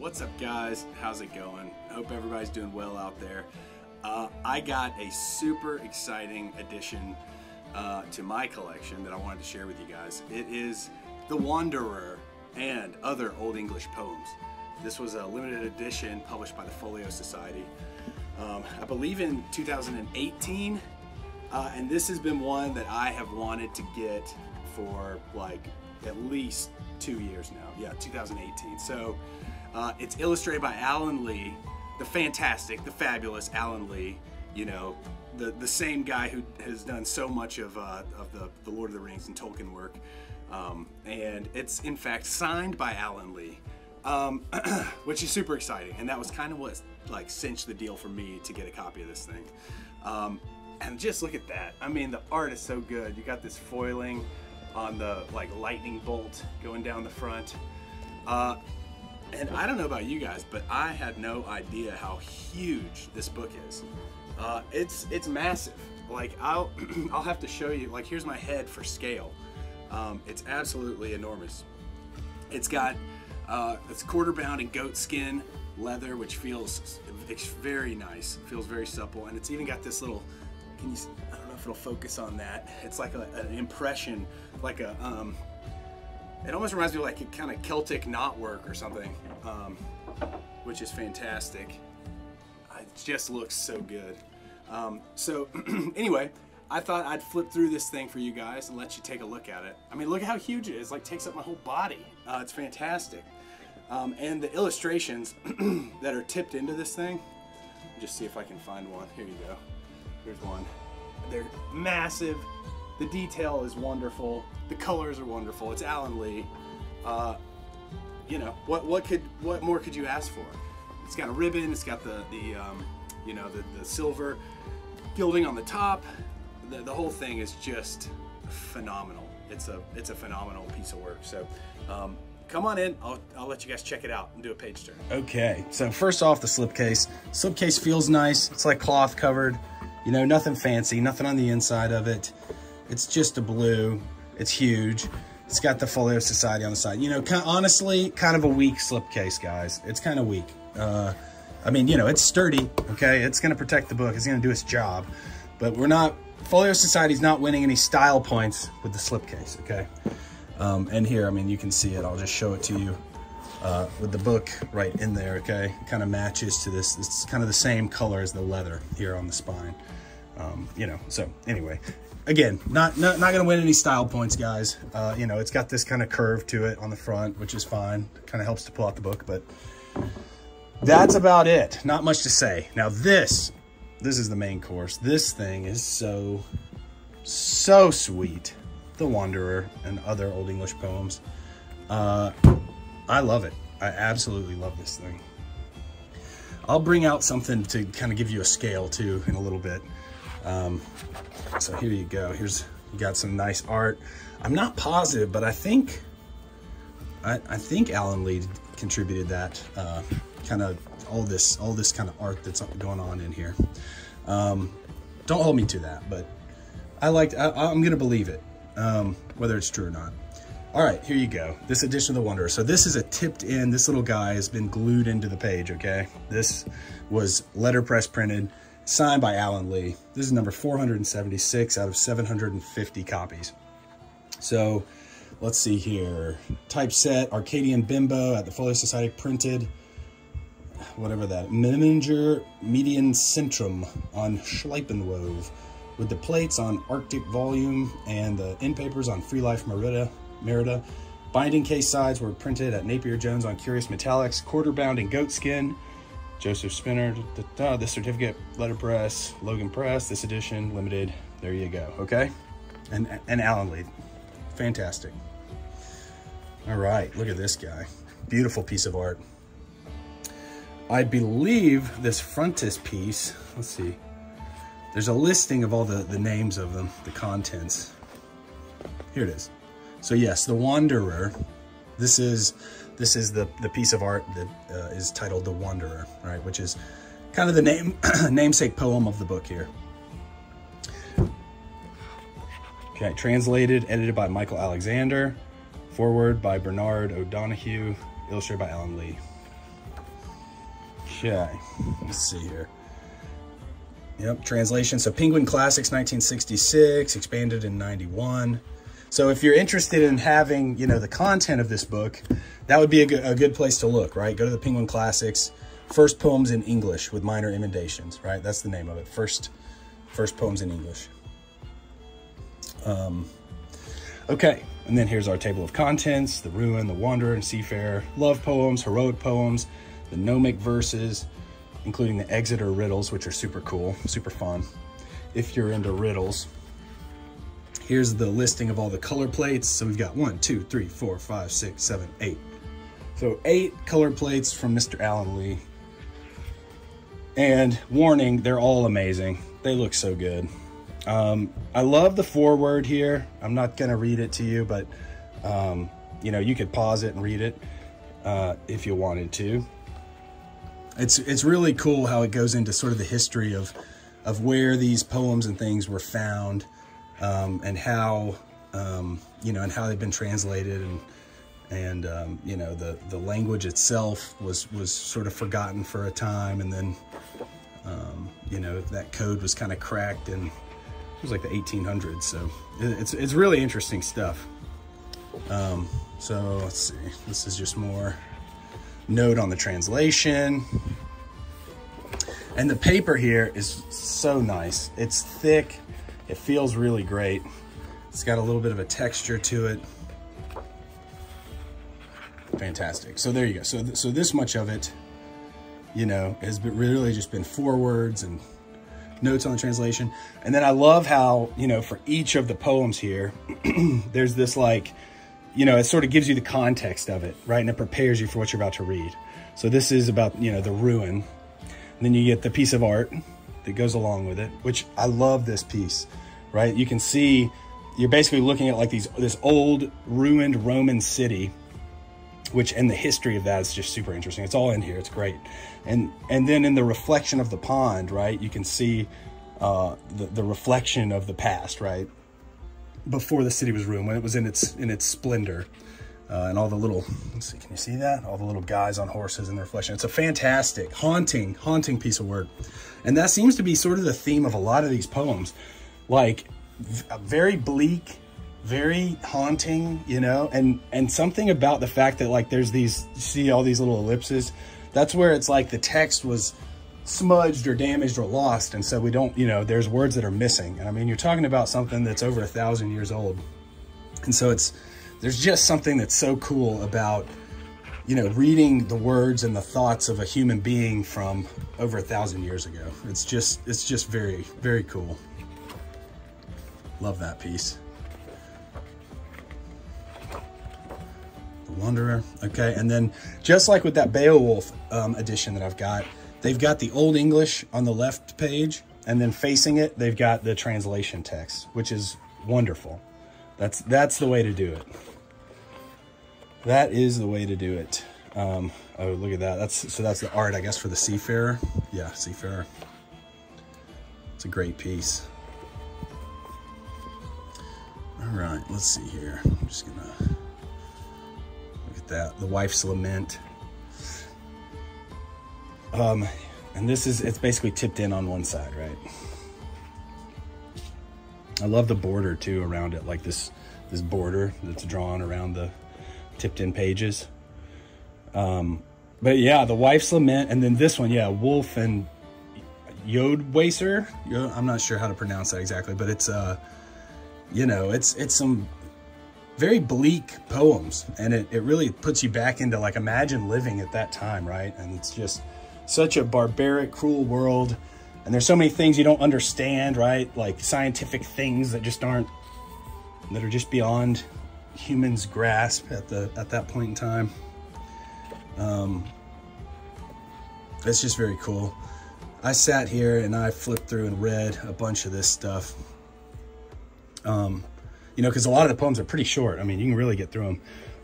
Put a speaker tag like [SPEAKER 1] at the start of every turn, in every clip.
[SPEAKER 1] What's up, guys? How's it going? Hope everybody's doing well out there. I got a super exciting addition to my collection that I wanted to share with you guys. It is The Wanderer and Other Old English Poems. This was a limited edition published by the Folio Society, I believe in 2018, and this has been one that I have wanted to get for like at least 2 years now. Yeah, 2018. So it's illustrated by Alan Lee, the fantastic, the fabulous Alan Lee. You know, the same guy who has done so much of the Lord of the Rings and Tolkien work. And it's in fact signed by Alan Lee, which is super exciting. And that was kind of what like cinched the deal for me to get a copy of this thing. And just look at that. I mean, the art is so good. You got this foiling on the like lightning bolt going down the front. And I don't know about you guys, but I had no idea how huge this book is. It's massive. Like I'll have to show you. Like here's my head for scale. It's absolutely enormous. It's got it's quarter bound in goat skin leather, which feels very nice. It feels very supple, and it's even got this little. I don't know if it'll focus on that. It's like an impression, like a. It almost reminds me of like a kind of Celtic knotwork or something, which is fantastic. It just looks so good. So anyway, I thought I'd flip through this thing for you guys and let you take a look at it. I mean, look at how huge it is. Like takes up my whole body. It's fantastic. And the illustrations that are tipped into this thing. Just see if I can find one. Here you go. Here's one. They're massive. The detail is wonderful. The colors are wonderful. It's Alan Lee. You know, what more could you ask for? It's got a ribbon. It's got the silver gilding on the top. The whole thing is just phenomenal. It's a phenomenal piece of work. So come on in. I'll let you guys check it out and do a page turn. Okay. So first off, the slipcase. Slipcase feels nice. It's like cloth covered. You know, nothing fancy. Nothing on the inside of it. It's just a blue. It's huge. It's got the Folio Society on the side. You know, honestly, kind of a weak slipcase, guys. It's kind of weak. I mean, you know, it's sturdy, okay? It's going to protect the book. It's going to do its job. But we're not, Folio Society's not winning any style points with the slipcase, okay? And here, I mean, you can see it. I'll just show it to you with the book right in there, okay? It kind of matches to this. It's kind of the same color as the leather here on the spine. You know, so anyway. Again, not gonna win any style points, guys. You know, it's got this kind of curve to it on the front, which is fine. Kind of helps to pull out the book, but that's about it. Not much to say. Now this is the main course. This thing is so sweet. The Wanderer and Other Old English Poems. I love it. I absolutely love this thing. I'll bring out something to kind of give you a scale too in a little bit. So here you go. You got some nice art. I'm not positive, but I think Alan Lee contributed that kind of all this kind of art that's going on in here. Don't hold me to that, but I'm gonna believe it, whether it's true or not. All right, here you go. This edition of The Wanderer. So this is a tipped in. This little guy has been glued into the page. Okay, this was letterpress printed. Signed by Alan Lee. This is number 476 out of 750 copies. So let's see here. Typeset, Arcadian Bimbo at the Folio Society printed, whatever that, Meminger Median Centrum on Schleipenwove with the plates on Arctic Volume and the end papers on Free Life Merida. Binding case sides were printed at Napier Jones on Curious Metallics, quarter bound in goat skin. Joseph Spinner, this certificate, letterpress, Logan Press, this edition, limited. There you go, okay? And Alan Lee, fantastic. All right, look at this guy. Beautiful piece of art. I believe this frontispiece, let's see. There's a listing of all the names of them, the contents. Here it is. So yes, The Wanderer. This is the piece of art that is titled The Wanderer, right? Which is kind of the namesake poem of the book here. Okay, translated, edited by Michael Alexander, foreword by Bernard O'Donoghue, illustrated by Alan Lee. Okay, let's see here. Yep, translation. So Penguin Classics 1966, expanded in 91. So if you're interested in having, you know, the content of this book, that would be a good place to look, right? Go to the Penguin Classics, First Poems in English with Minor Emendations, right? That's the name of it, First Poems in English. Okay, and then here's our table of contents: the Ruin, the Wanderer and Seafarer, love poems, heroic poems, the gnomic verses, including the Exeter riddles, which are super cool, super fun if you're into riddles. Here's the listing of all the color plates. So we've got 1, 2, 3, 4, 5, 6, 7, 8. So 8 color plates from Mr. Alan Lee. And warning, they're all amazing. They look so good. I love the foreword here. I'm not gonna read it to you, but you know, you could pause it and read it if you wanted to. It's really cool how it goes into sort of the history of where these poems and things were found, and how you know, and how they've been translated, and you know, the language itself was sort of forgotten for a time, and then you know, that code was kind of cracked, and it was like the 1800s. So it's really interesting stuff. So let's see, this is just more note on the translation. And the paper here is so nice. It's thick, it feels really great. It's got a little bit of a texture to it. Fantastic. So there you go. So this much of it, you know, has really just been forewords and notes on the translation. And then I love how, you know, for each of the poems here, there's this, like, you know, it sort of gives you the context of it, right? And it prepares you for what you're about to read. So this is about, you know, the Ruin. And then you get the piece of art that goes along with it, which I love this piece, right? You can see, you're basically looking at like this old ruined Roman city, and the history of that is just super interesting. It's all in here, it's great. And then in the reflection of the pond, right, you can see the reflection of the past, right? Before the city was ruined, when it was in its splendor. And all the little, let's see, can you see that? All the little guys on horses in the reflection. It's a fantastic, haunting piece of work. And that seems to be sort of the theme of a lot of these poems. Like, very bleak, very haunting, you know? And something about the fact that, like, there's these, you see all these little ellipses? That's where it's like the text was smudged or damaged or lost. And so we don't, you know, there's words that are missing. And I mean, you're talking about something that's over 1,000 years old. And so there's just something that's so cool about, you know, reading the words and the thoughts of a human being from over 1,000 years ago. It's just very, very cool. Love that piece. The Wanderer. Okay, and then just like with that Beowulf edition that I've got, they've got the Old English on the left page, and then facing it, they've got the translation text, which is wonderful. That's the way to do it. That is the way to do it. Oh, look at that. So that's the art, I guess, for the Seafarer. Yeah, Seafarer. It's a great piece. All right, let's see here. I'm just gonna look at that. The Wife's Lament. And it's basically tipped in on one side, right? I love the border too around it, like this border that's drawn around the tipped in pages. But yeah, the Wife's Lament, and then this one, yeah, Wolf and Yodwaser. I'm not sure how to pronounce that exactly, but it's you know, it's some very bleak poems, and it really puts you back into, like, imagine living at that time, right? And it's just such a barbaric, cruel world. And there's so many things you don't understand, right? Like scientific things that are just beyond humans' grasp at that point in time. It's just very cool. I sat here and I flipped through and read a bunch of this stuff. You know, because a lot of the poems are pretty short. I mean, you can really get through them.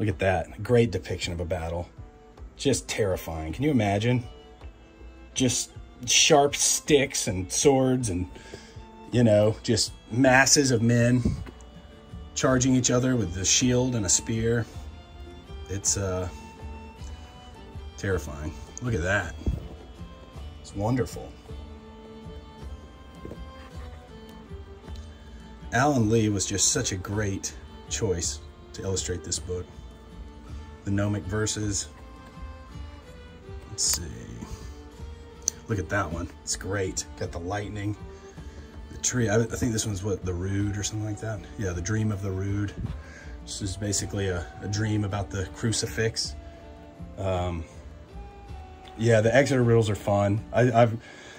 [SPEAKER 1] Look at that. Great depiction of a battle. Just terrifying. Can you imagine? Just sharp sticks and swords and, you know, just masses of men charging each other with a shield and a spear. It's terrifying. Look at that. It's wonderful. Alan Lee was just such a great choice to illustrate this book. The gnomic verses. Let's see. Look at that one. It's great. Got the lightning, the tree. I think this one's what, the Rood or something like that. Yeah, the Dream of the Rood. This is basically a dream about the crucifix. Yeah, the Exeter riddles are fun.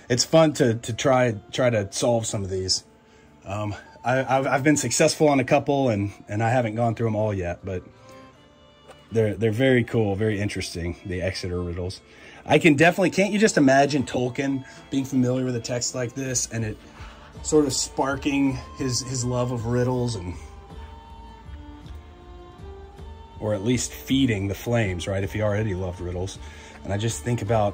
[SPEAKER 1] It's fun to try to solve some of these. I've been successful on a couple, and I haven't gone through them all yet, but they're very cool, very interesting, the Exeter riddles. I can definitely, can't you just imagine Tolkien being familiar with a text like this and it sort of sparking his love of riddles, and or at least feeding the flames, right, if he already loved riddles. And I just think about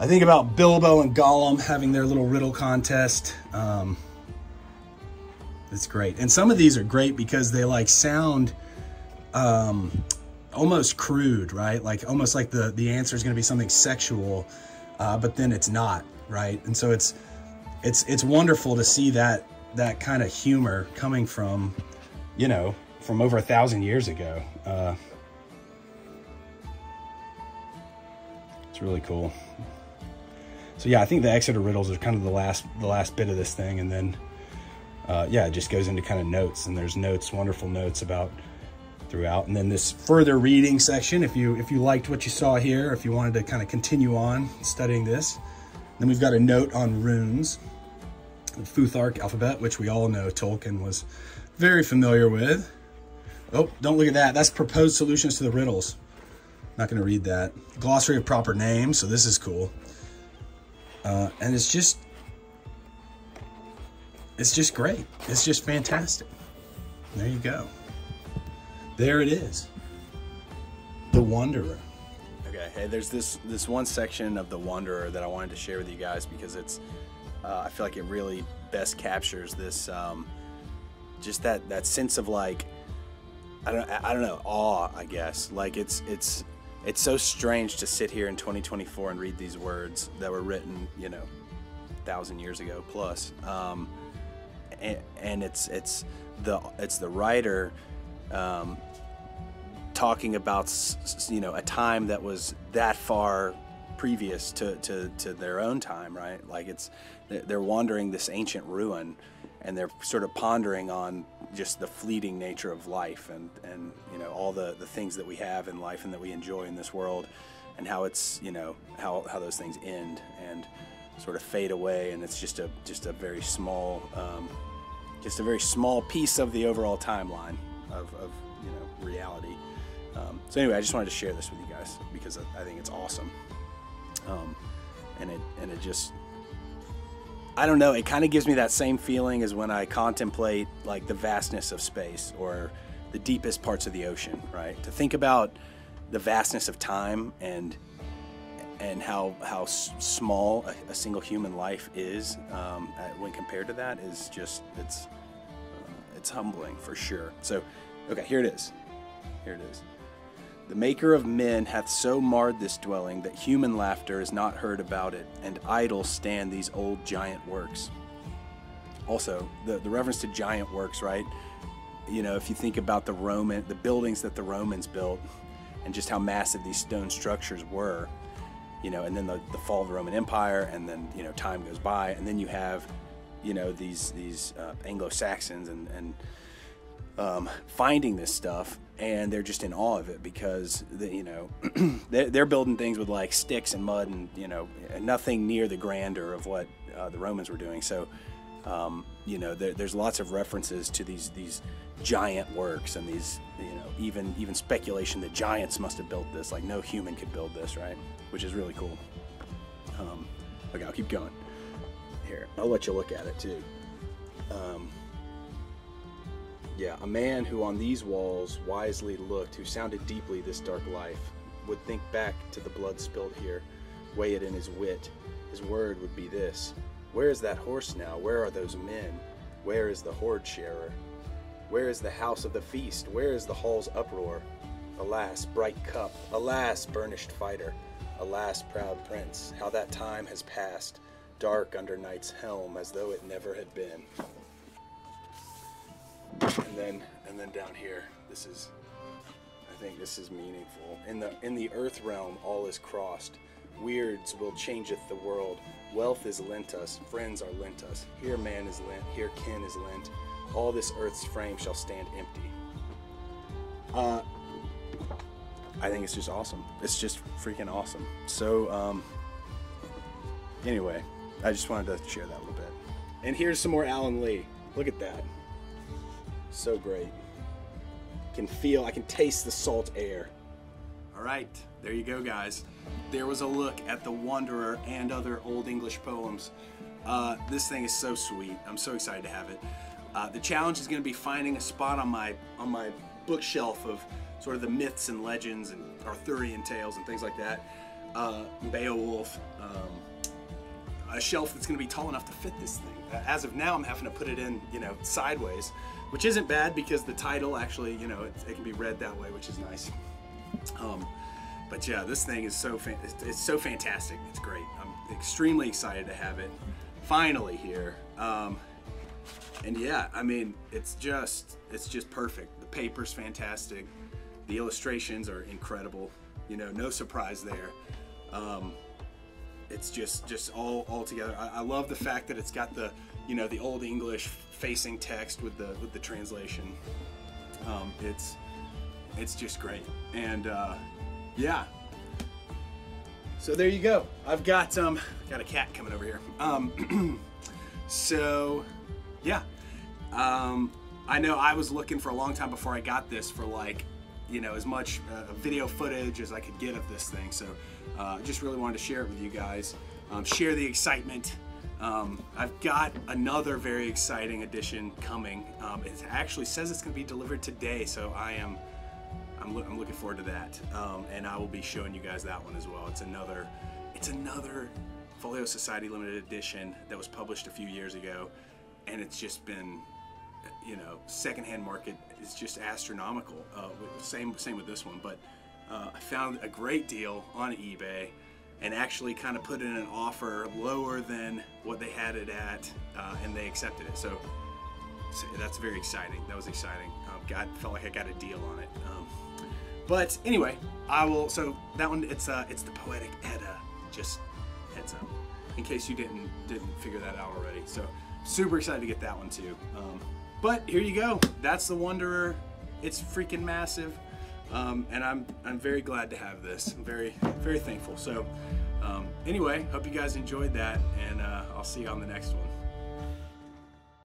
[SPEAKER 1] Bilbo and Gollum having their little riddle contest. It's great. And some of these are great because they like sound almost crude, right? Like almost like the answer is going to be something sexual, but then it's not, right? And so it's wonderful to see that kind of humor coming from, you know, from over 1,000 years ago. It's really cool. So yeah, I think the Exeter riddles are kind of the last bit of this thing, and then yeah, it just goes into kind of notes, and there's notes, wonderful notes about throughout. And then this further reading section, if you liked what you saw here, if you wanted to kind of continue on studying this. Then we've got a note on runes, the Futhark alphabet, which we all know Tolkien was very familiar with. Oh, don't look at that. That's proposed solutions to the riddles. Not going to read that. Glossary of proper names, so this is cool. And it's just great. It's just fantastic. There you go. There it is. The Wanderer. Okay, hey, there's this one section of The Wanderer that I wanted to share with you guys because it's, I feel like it really best captures this, just that sense of like, I don't know, awe, I guess. Like it's so strange to sit here in 2024 and read these words that were written, you know, 1,000 years ago plus. And it's the writer talking about, you know, a time that was that far previous to their own time, right? Like they're wandering this ancient ruin, and they're sort of pondering on just the fleeting nature of life, and you know, all the things that we have in life and that we enjoy in this world, and how it's, you know, how those things end and sort of fade away, and it's just a very small piece of the overall timeline of you know, reality. So anyway, I just wanted to share this with you guys because I think it's awesome. And it just, I don't know, it kind of gives me that same feeling as when I contemplate like the vastness of space or the deepest parts of the ocean, right? To think about the vastness of time and how small a single human life is when compared to that is just, it's humbling for sure. So, okay, here it is. Here it is. The maker of men hath so marred this dwelling that human laughter is not heard about it, and idle stand these old giant works. Also, the reference to giant works, right? You know, if you think about the buildings that the Romans built and just how massive these stone structures were, you know, and then the fall of the Roman Empire, and then, you know, time goes by, and then you have, you know, these Anglo-Saxons and finding this stuff, and they're just in awe of it because you know, they're building things with like sticks and mud, and you know, nothing near the grandeur of what the Romans were doing. So you know, there's lots of references to these giant works, and these, you know, even speculation that giants must have built this, like no human could build this, right? Which is really cool. Okay, I'll keep going. Here, I'll let you look at it too. Yeah, a man who on these walls wisely looked, who sounded deeply this dark life, would think back to the blood spilled here, weigh it in his wit. His word would be this: where is that horse now? Where are those men? Where is the hoard sharer? Where is the house of the feast? Where is the hall's uproar? Alas, bright cup! Alas, burnished fighter! Alas, proud prince, how that time has passed, dark under night's helm, as though it never had been. And then down here, this is, I think this is meaningful. In the earth realm, all is crossed. Weirds will changeth the world. Wealth is lent us, friends are lent us. Here man is lent, here kin is lent. All this earth's frame shall stand empty. I think it's just awesome. It's just freaking awesome. So, anyway, I just wanted to share that a little bit. And here's some more Alan Lee. Look at that. So great. I can taste the salt air. All right, there you go, guys. There was a look at The Wanderer and other Old English poems. This thing is so sweet. I'm so excited to have it. The challenge is going to be finding a spot on my bookshelf of sort of the myths and legends and Arthurian tales and things like that. Beowulf, a shelf that's going to be tall enough to fit this thing. As of now, I'm having to put it in, sideways, which isn't bad because the title actually, it can be read that way, which is nice. But yeah, this thing is it's so fantastic. It's great. I'm extremely excited to have it finally here. And yeah, I mean, it's just perfect. The paper's fantastic. The illustrations are incredible. No surprise there. It's just all together. I love the fact that it's got the the Old English facing text with the translation. It's just great. And yeah. So there you go. I've got a cat coming over here. So yeah. I know I was looking for a long time before I got this for as much video footage as I could get of this thing. So I just really wanted to share it with you guys. Share the excitement. I've got another very exciting edition coming. It actually says it's going to be delivered today, so I'm looking forward to that. And I will be showing you guys that one as well. It's another Folio Society limited edition that was published a few years ago, and it's just been, secondhand market is just astronomical. Same with this one, but I found a great deal on eBay and actually kind of put in an offer lower than what they had it at, and they accepted it. So that's very exciting. That was exciting. Felt like I got a deal on it. But anyway, so that one, it's the Poetic Edda. Just heads up, in case you didn't figure that out already. So super excited to get that one too. But here you go. That's The Wanderer. It's freaking massive. And I'm very glad to have this. I'm very, very thankful. So anyway, hope you guys enjoyed that, and I'll see you on the next one.